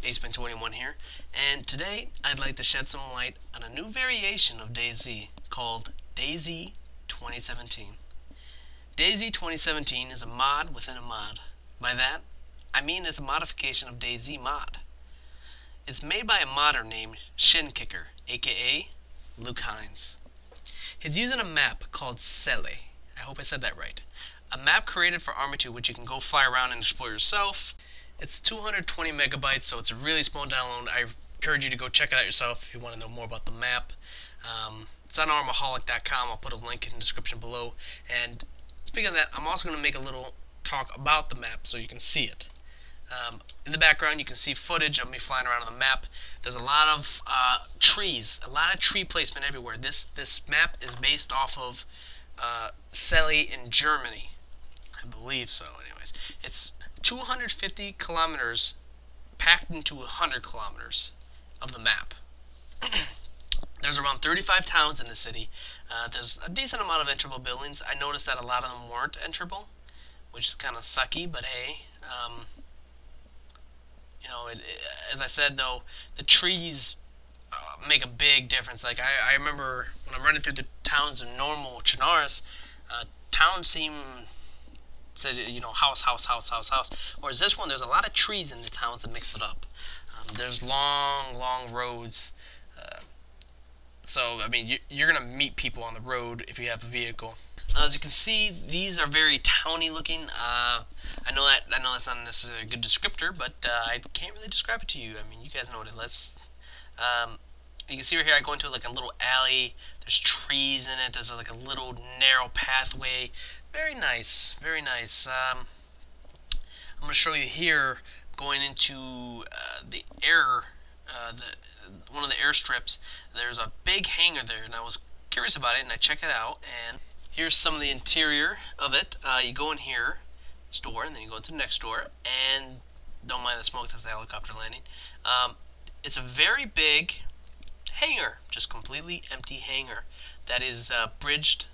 Aceman21 here, and today I'd like to shed some light on a new variation of DayZ called DayZ 2017. DayZ 2017 is a mod within a mod. By that, I mean it's a modification of DayZ mod. It's made by a modder named Shinkicker, aka Luke Hinds. He's using a map called Celle. I hope I said that right. A map created for Arma 2 which you can go fly around and explore yourself. It's 220 megabytes, so it's a really small download. I encourage you to go check it out yourself if you want to know more about the map. It's on Armaholic.com. I'll put a link in the description below. And speaking of that, I'm also going to make a little talk about the map so you can see it. In the background, you can see footage of me flying around on the map. There's a lot of trees, a lot of tree placement everywhere. This map is based off of Celle in Germany. I believe so, anyways. It's 250 kilometers packed into 100 kilometers of the map. There's around 35 towns in the city. There's a decent amount of enterable buildings. I noticed that a lot of them weren't enterable, which is kind of sucky, but hey. You know, as I said, though, the trees make a big difference. Like, I remember when I'm running through the towns of normal Chinaris, towns seem... said, you know, house. Whereas this one, there's a lot of trees in the towns that mix it up. There's long roads. So, I mean, you're going to meet people on the road if you have a vehicle. As you can see, these are very towny looking. I know that's not necessarily a good descriptor, but I can't really describe it to you. I mean, you guys know what it is. You can see right here, I go into like a little alley. There's trees in it. There's like a little narrow pathway. Very nice, very nice. I'm going to show you here, going into the air, one of the airstrips. There's a big hangar there, and I was curious about it, and I checked it out. And here's some of the interior of it. You go in here, this door, and then you go into the next door, and don't mind the smoke, that's the helicopter landing. It's a very big hangar, just completely empty hangar that is bridged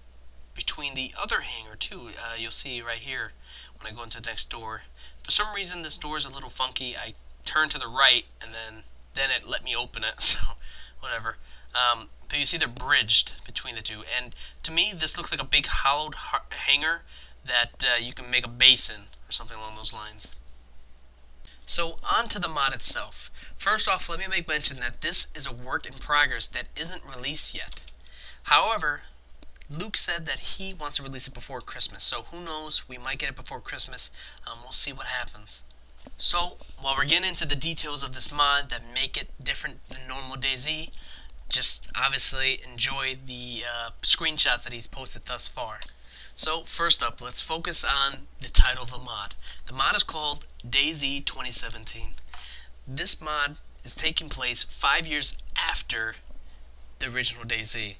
between the other hangar too. You'll see right here when I go into the next door. For some reason this door is a little funky. I turned to the right and then it let me open it, so whatever. But you see they're bridged between the two, and to me this looks like a big hollowed hangar that you can make a base in or something along those lines. So on to the mod itself. First off, let me make mention that this is a work in progress that isn't released yet. However, Luke said that he wants to release it before Christmas, so who knows, we might get it before Christmas. We'll see what happens. So, while we're getting into the details of this mod that make it different than normal DayZ, just obviously enjoy the screenshots that he's posted thus far. So, first up, let's focus on the title of the mod. The mod is called DayZ 2017. This mod is taking place 5 years after the original DayZ.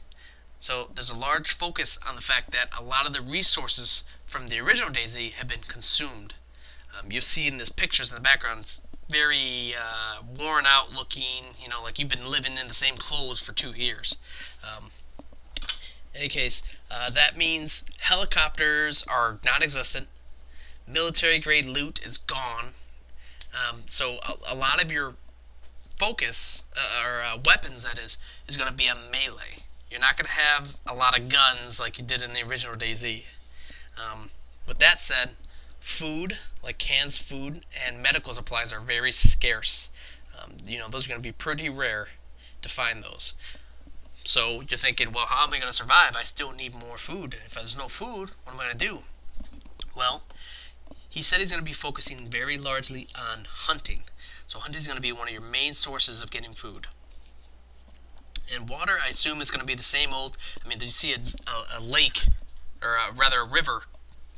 So there's a large focus on the fact that a lot of the resources from the original DayZ have been consumed. You'll see in these pictures in the background, it's very worn out looking, you know, like you've been living in the same clothes for 2 years. In any case, that means helicopters are non-existent, military grade loot is gone, so a lot of your focus, or weapons that is going to be on melee. You're not going to have a lot of guns like you did in the original DayZ. With that said, food, like canned food and medical supplies, are very scarce. You know, those are going to be pretty rare to find those. So you're thinking, well, how am I going to survive? I still need more food. If there's no food, what am I going to do? Well, he said he's going to be focusing very largely on hunting. So hunting is going to be one of your main sources of getting food. And water, I assume, is going to be the same old. I mean, did you see a lake, or rather a river,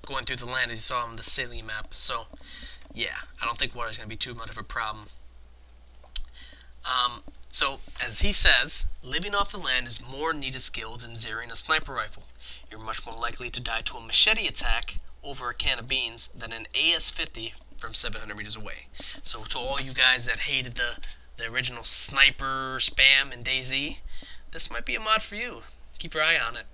going through the land as you saw on the Celle map? So, yeah, I don't think water is going to be too much of a problem. So, as he says, living off the land is more needed skill than zeroing a sniper rifle. You're much more likely to die to a machete attack over a can of beans than an AS-50 from 700 meters away. So, to all you guys that hated the original sniper spam in DayZ, this might be a mod for you. Keep your eye on it.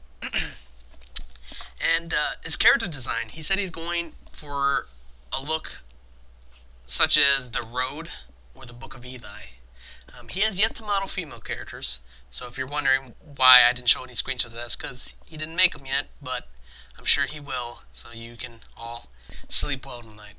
And his character design, he said he's going for a look such as the road or the Book of Eli. He has yet to model female characters, so if you're wondering why I didn't show any screenshots of that, it's because he didn't make them yet, but I'm sure he will, so you can all sleep well tonight.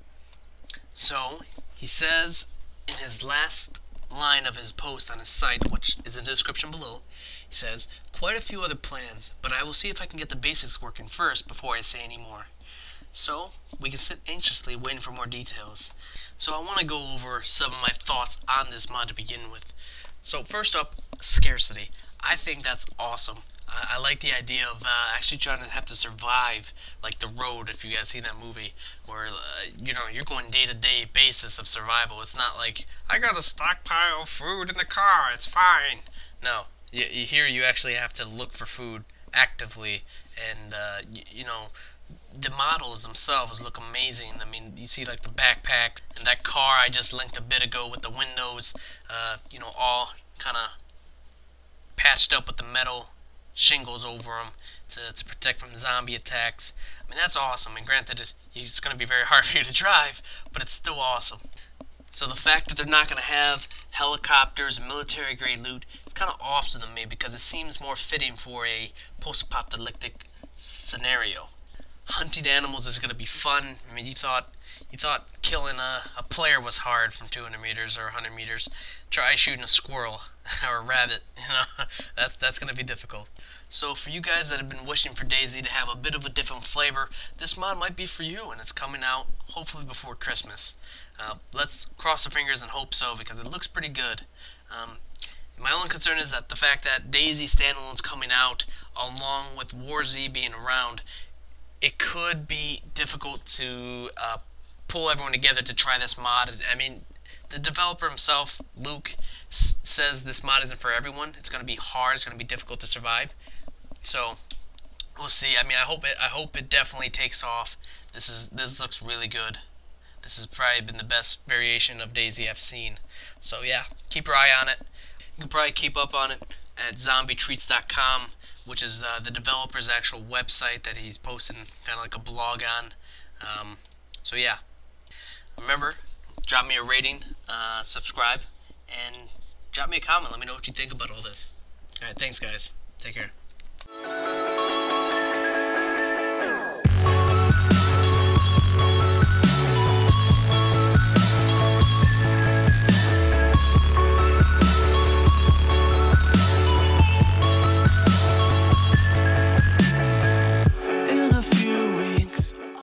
So, he says in his last line of his post on his site, which is in the description below, he says, "Quite a few other plans, but I will see if I can get the basics working first before I say any more." So, we can sit anxiously waiting for more details. So I want to go over some of my thoughts on this mod to begin with. So first up, scarcity. I think that's awesome. I like the idea of actually trying to have to survive, like The Road, if you guys seen that movie, where, you know, you're going day-to-day basis of survival. It's not like, I got a stockpile of food in the car, it's fine. No, here you actually have to look for food actively, and, you know, the models themselves look amazing. I mean, you see like the backpack and that car I just linked a bit ago with the windows, you know, all kind of patched up with the metal shingles over them to protect from zombie attacks. I mean, that's awesome. And granted, it's going to be very hard for you to drive, but it's still awesome. So the fact that they're not going to have helicopters and military-grade loot, it's kind of awesome to me because it seems more fitting for a post-apocalyptic scenario. Hunting animals is going to be fun. I mean, you thought killing a player was hard from 200 meters or 100 meters. Try shooting a squirrel or a rabbit. You know, that's going to be difficult. So for you guys that have been wishing for DayZ to have a bit of a different flavor, this mod might be for you, and it's coming out hopefully before Christmas. Let's cross our fingers and hope so, because it looks pretty good. My only concern is that the fact that DayZ standalone's coming out along with WarZ being around, it could be difficult to pull everyone together to try this mod. I mean, the developer himself, Luke, says this mod isn't for everyone. It's going to be hard. It's going to be difficult to survive. So we'll see. I mean, I hope it definitely takes off. This looks really good. This has probably been the best variation of DayZ I've seen. So yeah, keep your eye on it. You can probably keep up on it at zombietreats.com, which is the developer's actual website that he's posting kind of like a blog on. So yeah, remember, drop me a rating, subscribe, and drop me a comment. Let me know what you think about all this. Alright, thanks guys. Take care.